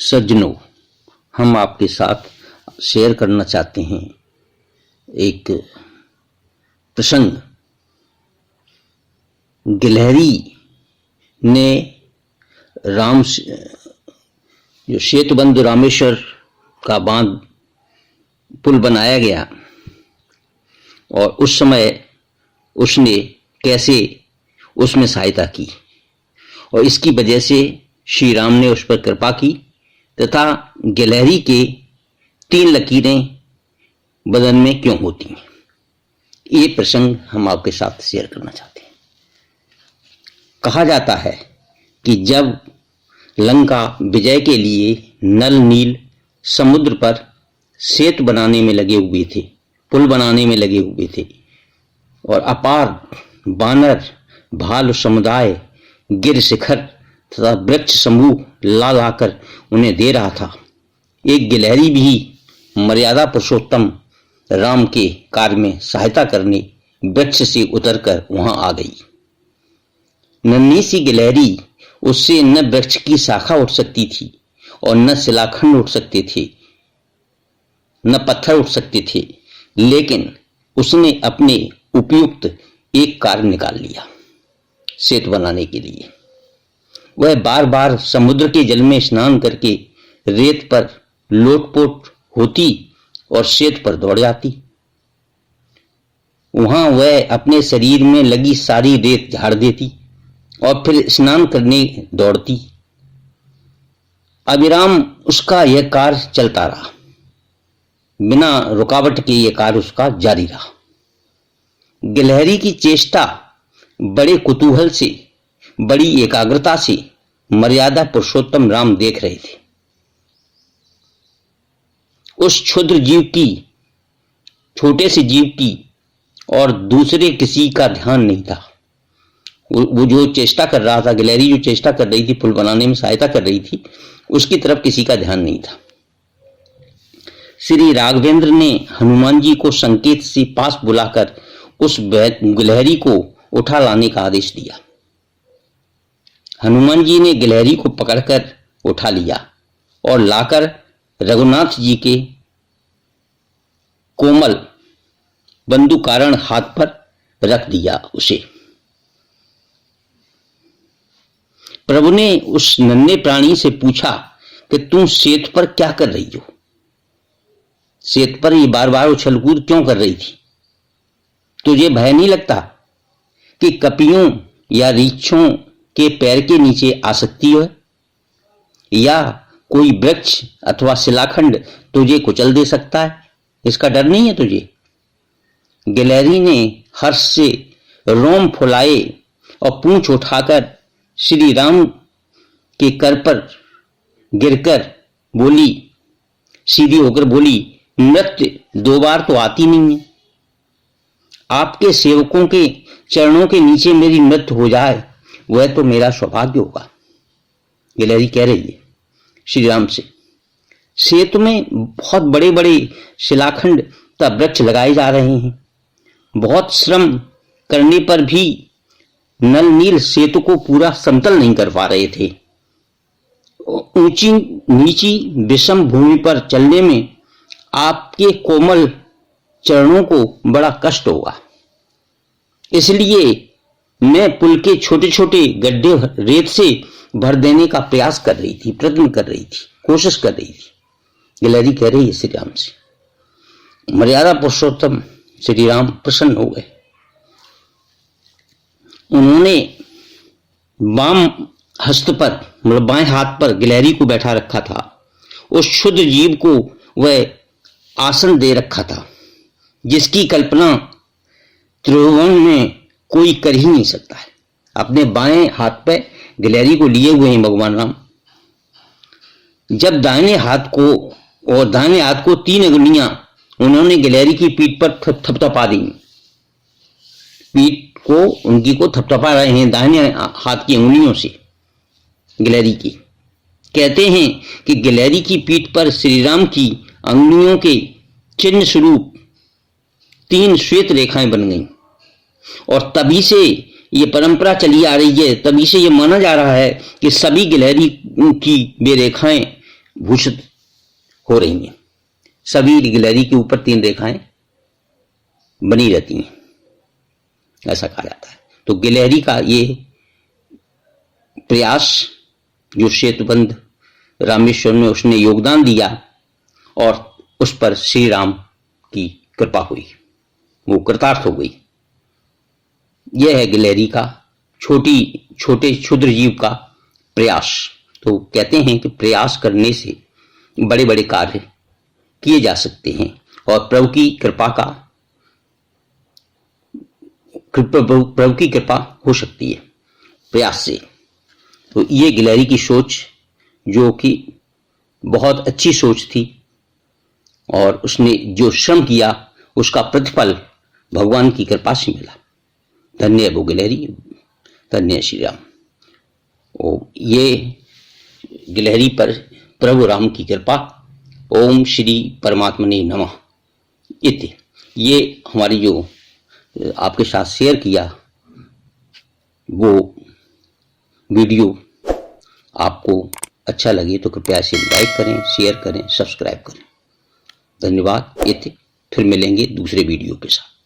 सज्जनों, हम आपके साथ शेयर करना चाहते हैं एक प्रसंग। गिलहरी ने जो सेतुबंध रामेश्वर का बांध पुल बनाया गया और उस समय उसने कैसे उसमें सहायता की और इसकी वजह से श्री राम ने उस पर कृपा की तथा गिलहरी के 3 लकीरें बदन में क्यों होती हैं, ये प्रसंग हम आपके साथ शेयर करना चाहते हैं। कहा जाता है कि जब लंका विजय के लिए नल नील समुद्र पर सेतु बनाने में लगे हुए थे, पुल बनाने में लगे हुए थे और अपार बानर भालू समुदाय गिर शिखर तथा वृक्ष समूह ला लाकर उन्हें दे रहा था, एक गिलहरी भी मर्यादा पुरुषोत्तम राम के कार्य में सहायता करने वृक्ष से उतरकर वहां आ गई। नन्ही सी गिलहरी, उससे न वृक्ष की शाखा उठ सकती थी और न शिलाखंड उठ सकते थे, न पत्थर उठ सकते थे, लेकिन उसने अपने उपयुक्त एक कार्य निकाल लिया सेतु बनाने के लिए। वह बार बार समुद्र के जल में स्नान करके रेत पर लोटपोट होती और सेतु पर दौड़ जाती। वहां वह अपने शरीर में लगी सारी रेत झाड़ देती और फिर स्नान करने दौड़ती। अविराम उसका यह कार्य चलता रहा, बिना रुकावट के यह कार्य उसका जारी रहा। गिलहरी की चेष्टा बड़े कुतूहल से, बड़ी एकाग्रता से मर्यादा पुरुषोत्तम राम देख रहे थे। उस क्षुद्र जीव की, छोटे से जीव की और दूसरे किसी का ध्यान नहीं था। वो जो चेष्टा कर रहा था, गिलहरी जो चेष्टा कर रही थी, पुल बनाने में सहायता कर रही थी, उसकी तरफ किसी का ध्यान नहीं था। श्री राघवेंद्र ने हनुमान जी को संकेत से पास बुलाकर उस गिलहरी को उठा लाने का आदेश दिया। हनुमान जी ने गिलहरी को पकड़कर उठा लिया और लाकर रघुनाथ जी के कोमल बंदूकारण हाथ पर रख दिया उसे। प्रभु ने उस नन्हे प्राणी से पूछा कि तुम सेतु पर क्या कर रही हो? सेतु पर ये बार बार उछल कूद क्यों कर रही थी? तुझे भय नहीं लगता कि कपियों या रीछों के पैर के नीचे आ सकती है या कोई वृक्ष अथवा शिलाखंड तुझे कुचल दे सकता है? इसका डर नहीं है तुझे? गिलहरी ने हर्ष से रोम फुलाए और पूंछ उठाकर श्री राम के कर पर गिरकर बोली, सीधी होकर बोली, मृत्यु 2 बार तो आती नहीं है। आपके सेवकों के चरणों के नीचे मेरी मृत्यु हो जाए वह तो मेरा सौभाग्य होगा। गिलहरी कह रही है श्री राम से। सेतु में बहुत बड़े बड़े शिलाखंड तथा वृक्ष लगाए जा रहे हैं। बहुत श्रम करने पर भी नल नील सेतु को पूरा समतल नहीं कर पा रहे थे। ऊंची नीची विषम भूमि पर चलने में आपके कोमल चरणों को बड़ा कष्ट होगा। इसलिए मैं पुल के छोटे छोटे गड्ढे रेत से भर देने का प्रयास कर रही थी, प्रयत्न कर रही थी, कोशिश कर रही थी। गिलहरी कह रही है श्री राम से। मर्यादा पुरुषोत्तम श्री राम प्रसन्न हो गए। उन्होंने बाम हस्त पर, मतलब बाएं हाथ पर गिलहरी को बैठा रखा था। उस क्षुद्र जीव को वह आसन दे रखा था जिसकी कल्पना त्रिभुवन में कोई कर ही नहीं सकता है। अपने बाएं हाथ पे गिलहरी को लिए हुए हैं भगवान राम। जब दाहिने हाथ को 3 अंगुलियां उन्होंने गिलहरी की पीठ पर थपथपा दी। पीठ को उनकी को थपथपा रहे हैं दाहिने हाथ की अंगुलियों से गिलहरी की। कहते हैं कि गिलहरी की पीठ पर श्री राम की अंगुलियों के चिन्ह स्वरूप 3 श्वेत रेखाएं बन गईं और तभी से ये परंपरा चली आ रही है, तभी से ये माना जा रहा है कि सभी गिलहरी की वे रेखाएं भूषित हो रही हैं। सभी गिलहरी के ऊपर 3 रेखाएं बनी रहती हैं, ऐसा कहा जाता है। तो गिलहरी का ये प्रयास जो सेतुबंध रामेश्वर में उसने योगदान दिया और उस पर श्री राम की कृपा हुई, वो कृतार्थ हो गई। यह है गिलहरी का छोटे क्षुद्र जीव का प्रयास। तो कहते हैं कि प्रयास करने से बड़े बड़े कार्य किए जा सकते हैं और प्रभु की कृपा हो सकती है प्रयास से। तो ये गिलहरी की सोच जो कि बहुत अच्छी सोच थी और उसने जो श्रम किया उसका प्रतिफल भगवान की कृपा से मिला। धन्य है वो गिलहरी, धन्य श्री राम। ये गिलहरी पर प्रभु राम की कृपा। ओम श्री परमात्मने नमः। ये हमारी जो आपके साथ शेयर किया वो वीडियो आपको अच्छा लगे तो कृपया इसे लाइक करें, शेयर करें, सब्सक्राइब करें। धन्यवाद। फिर मिलेंगे दूसरे वीडियो के साथ।